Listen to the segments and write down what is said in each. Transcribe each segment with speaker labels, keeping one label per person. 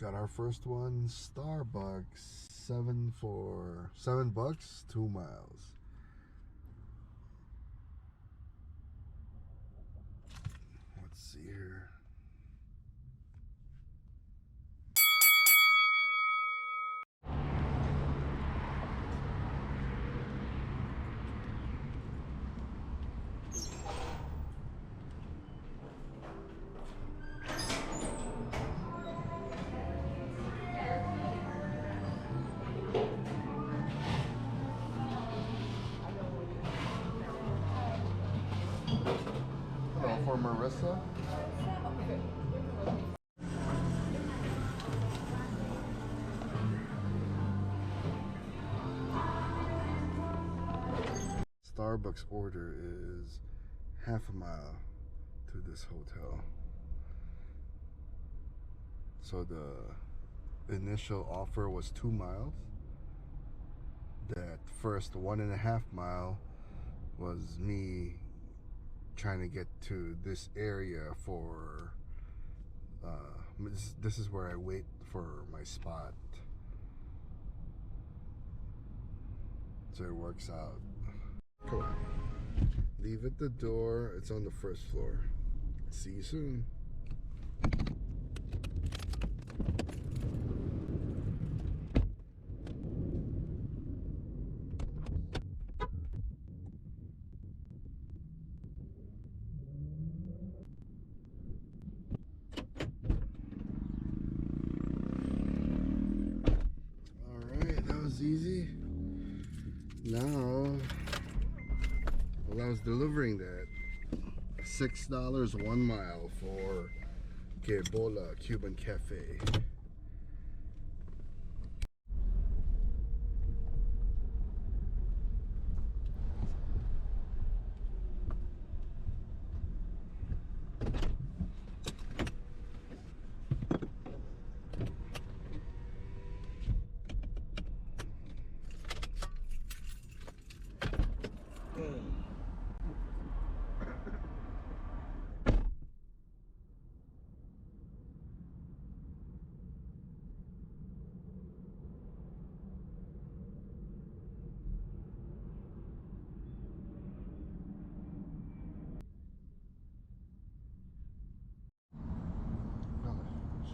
Speaker 1: Got our first one, Starbucks, $7, 2 miles. Let's see here. Hello, for Marissa. Starbucks order is half a mile to this hotel. So the initial offer was 2 miles. That first 1.5 mile was me trying to get to this area for this is where I wait for my spot, so it works out. Come on, leave at the door. It's on the first floor. See you soon. Easy. Now, while I was delivering that, $6 1 mile for Gebola Cuban Cafe.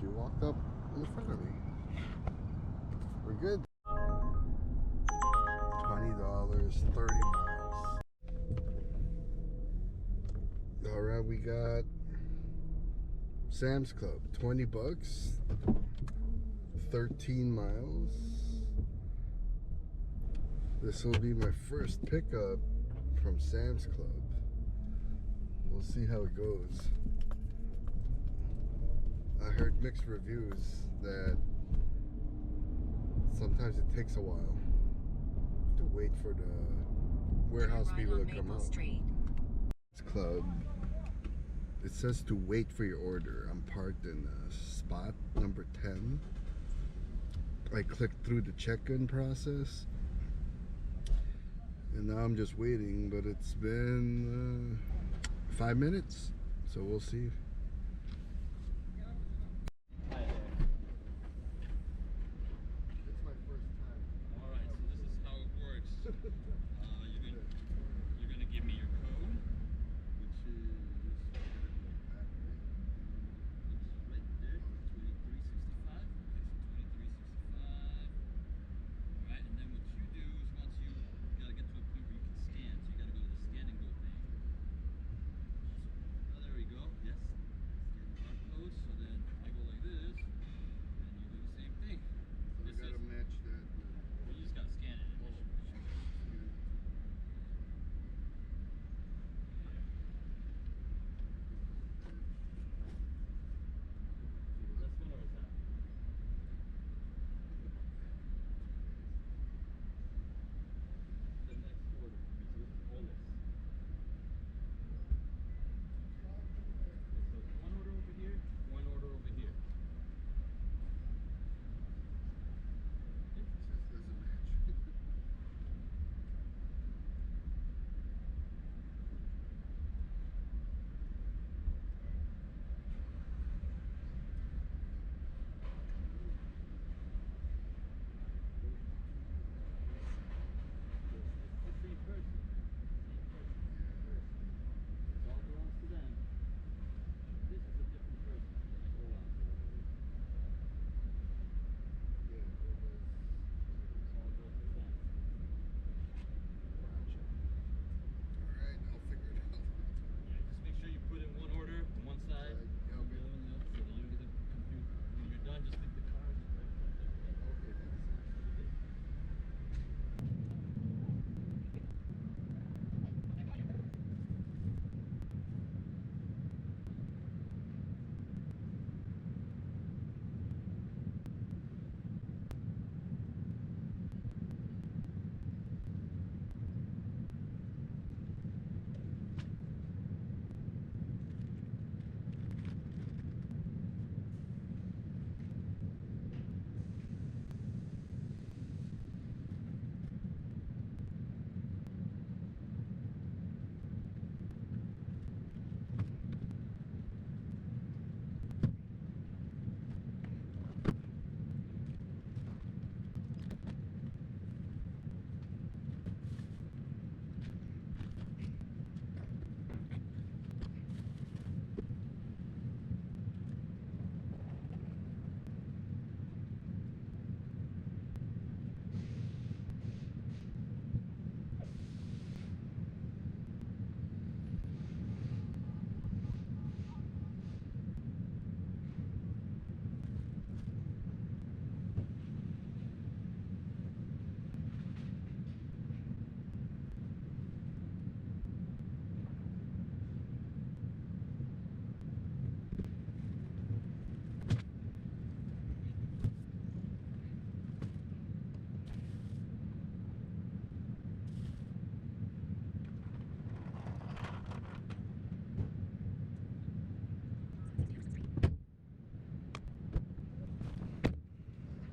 Speaker 1: She walked up in front of me. We're good. $20, 30 miles. Alright, we got Sam's Club, $20, 13 miles. This will be my first pickup from Sam's Club. We'll see how it goes. I heard mixed reviews that sometimes it takes a while to wait for the warehouse people to come out. This club, it says to wait for your order. I'm parked in spot number 10. I clicked through the check-in process, and now I'm just waiting, but it's been 5 minutes, so we'll see.
Speaker 2: You're gonna give me your code, which is right there, 2365. Okay, so 2365. Alright, and then what you do is once you gotta get to a point where you can scan, so you gotta go to the scan and go thing. Oh, there we go. Yes.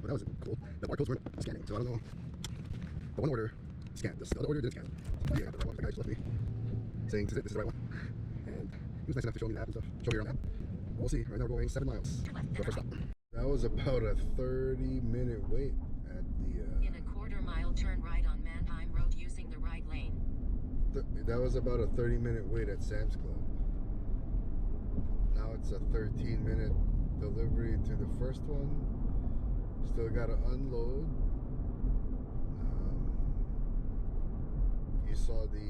Speaker 1: But that was cool. The barcodes weren't scanning, so I don't know. But one order scanned. The other order didn't scan. So yeah, the guy just left me saying, this is the right one. And he was nice enough to show me the app and stuff. Show me around the app. We'll see. Right now we're going 7 miles to our first stop. That was about a 30-minute wait at the...
Speaker 3: In a quarter-mile, turn right on Mannheim Road using the right lane.
Speaker 1: That was about a 30-minute wait at Sam's Club. Now it's a 13-minute delivery to the first one. Still gotta unload. You saw the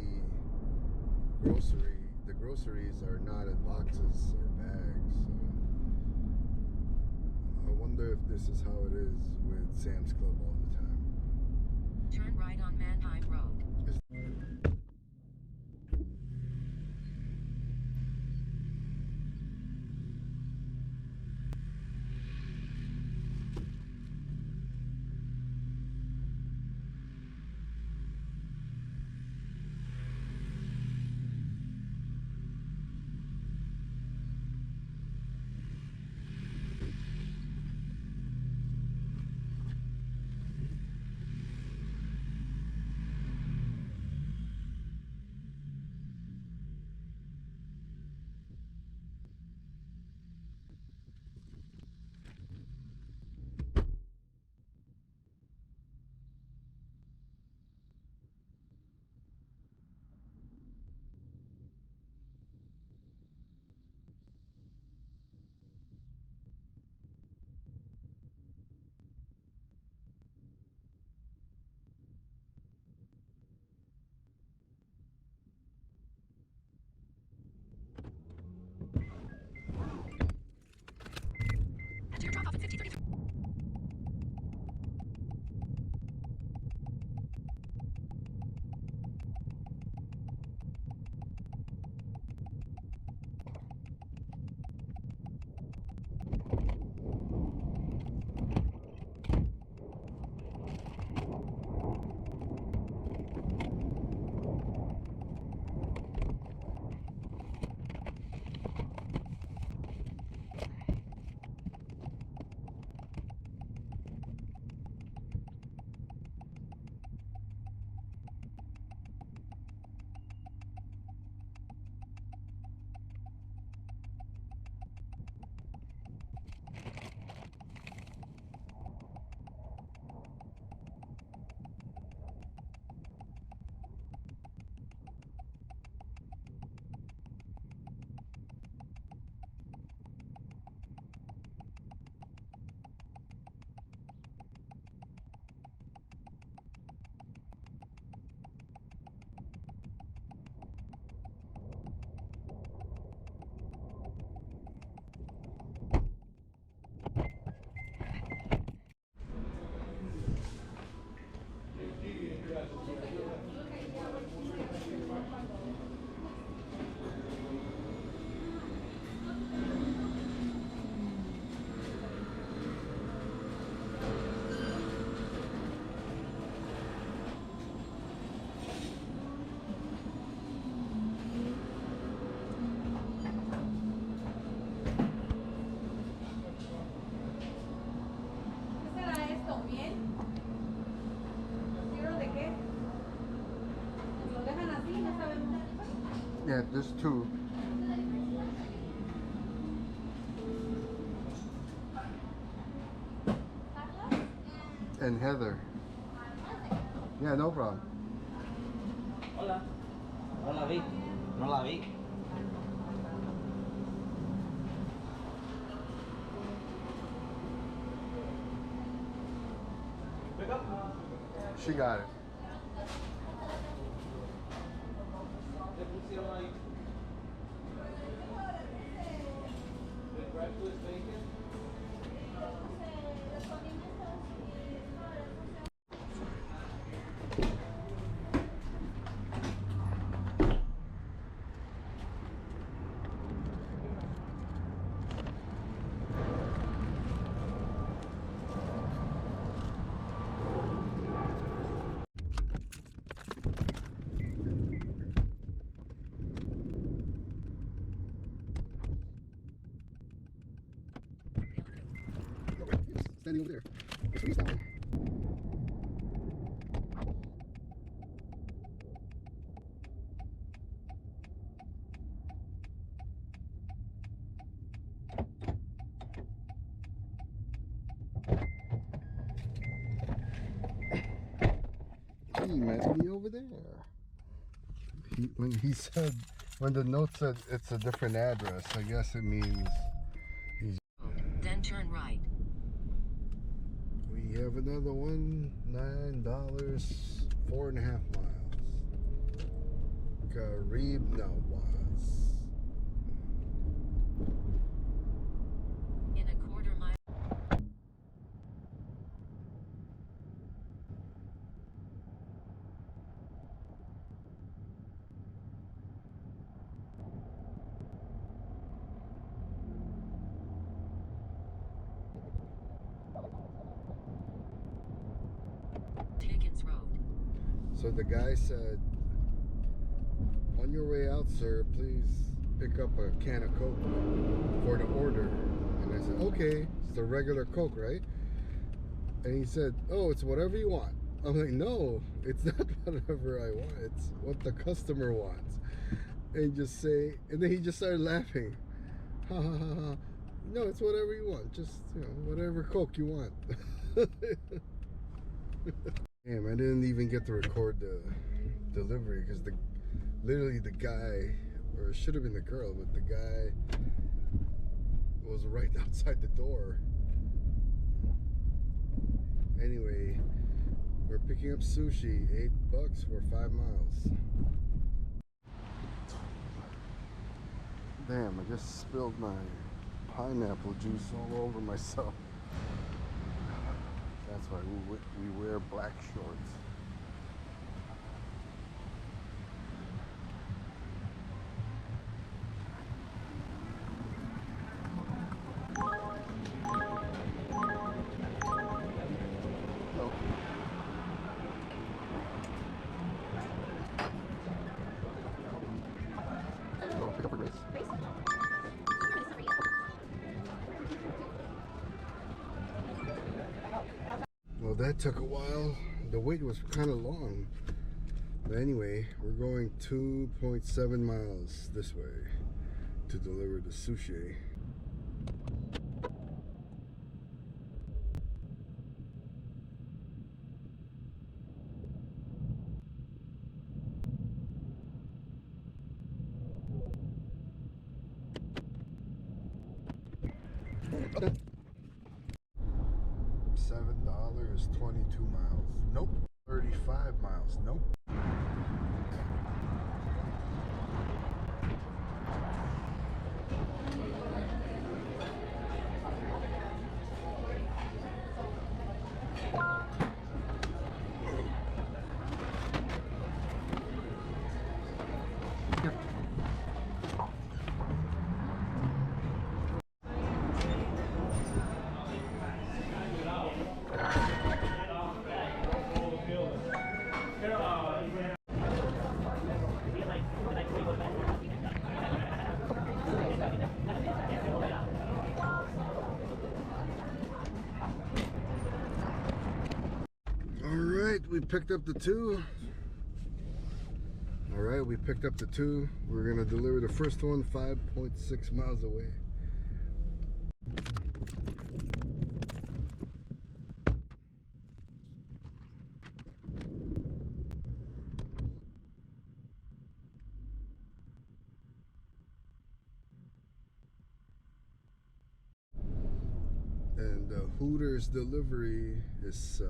Speaker 1: groceries are not in boxes or bags. So I wonder if this is how it is with Sam's Club all the time.
Speaker 3: Turn right on Mannheim Road.
Speaker 1: Yeah, there's 2. And Heather. Yeah, no problem.
Speaker 4: Hola. No la vi. No la vi.
Speaker 1: She got it. Standing over there. Guess we use that one. He met me over there. When he said, when the note said it's a different address, I guess it means he's.
Speaker 3: Then turn right.
Speaker 1: We have another one, $9, 4.5 miles. Garib Nawaz.
Speaker 3: In a quarter mile. Higgins Road.
Speaker 1: So the guy said, on your way out, sir, please pick up a can of Coke for the order. And I said, okay, it's the regular Coke, right? And he said, oh, it's whatever you want. I'm like, no, it's not whatever I want. It's what the customer wants. And then he just started laughing. Ha ha ha ha. No, it's whatever you want. Just, whatever Coke you want. Damn, I didn't even get to record the delivery because literally the guy, or it should have been the girl, but the guy was right outside the door. Anyway, we're picking up sushi, $8 for 5 miles. Damn, I just spilled my pineapple juice all over myself. That's why we wear black shorts. Pick up a grace. Well, that took a while. The wait was kind of long. But anyway, we're going 2.7 miles this way to deliver the sushi. Okay. $7, 22 miles. Nope. 35 miles. Nope. We picked up the two. All right, we picked up the two. We're gonna deliver the first one 5.6 miles away. And Hooters delivery is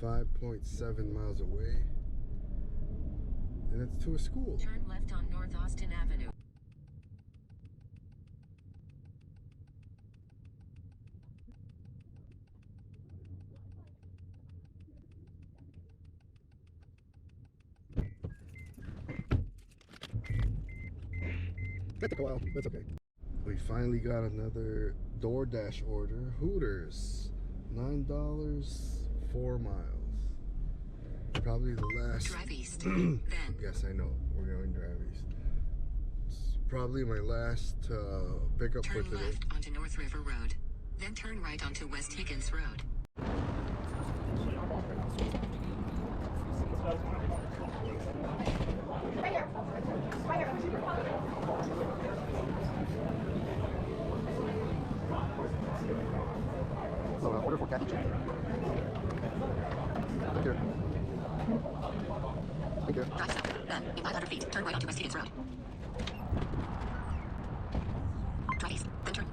Speaker 1: 5.7 miles away, and it's to a school.
Speaker 3: Turn left on North Austin Avenue.
Speaker 1: That took a while, that's okay. We finally got another DoorDash order. Hooters, $9, 4 miles. Probably the last.
Speaker 3: Drive east. Then.
Speaker 1: Yes, I know. We're going drive east. It's probably my last pickup for
Speaker 3: Turn
Speaker 1: today.
Speaker 3: left onto North River Road. Then turn right onto West Higgins Road.
Speaker 1: So order for cappuccino. Thank you. Thank you.
Speaker 3: Drive south. Then, in 500 feet, turn right onto West Higgins Road. Drive east, then turn.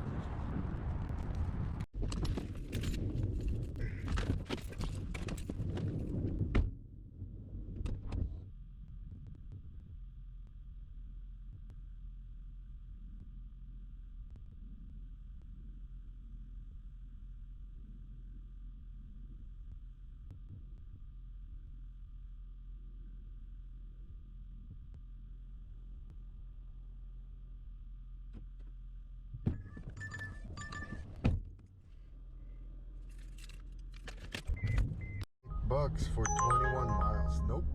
Speaker 1: $8 for 21 miles. Nope.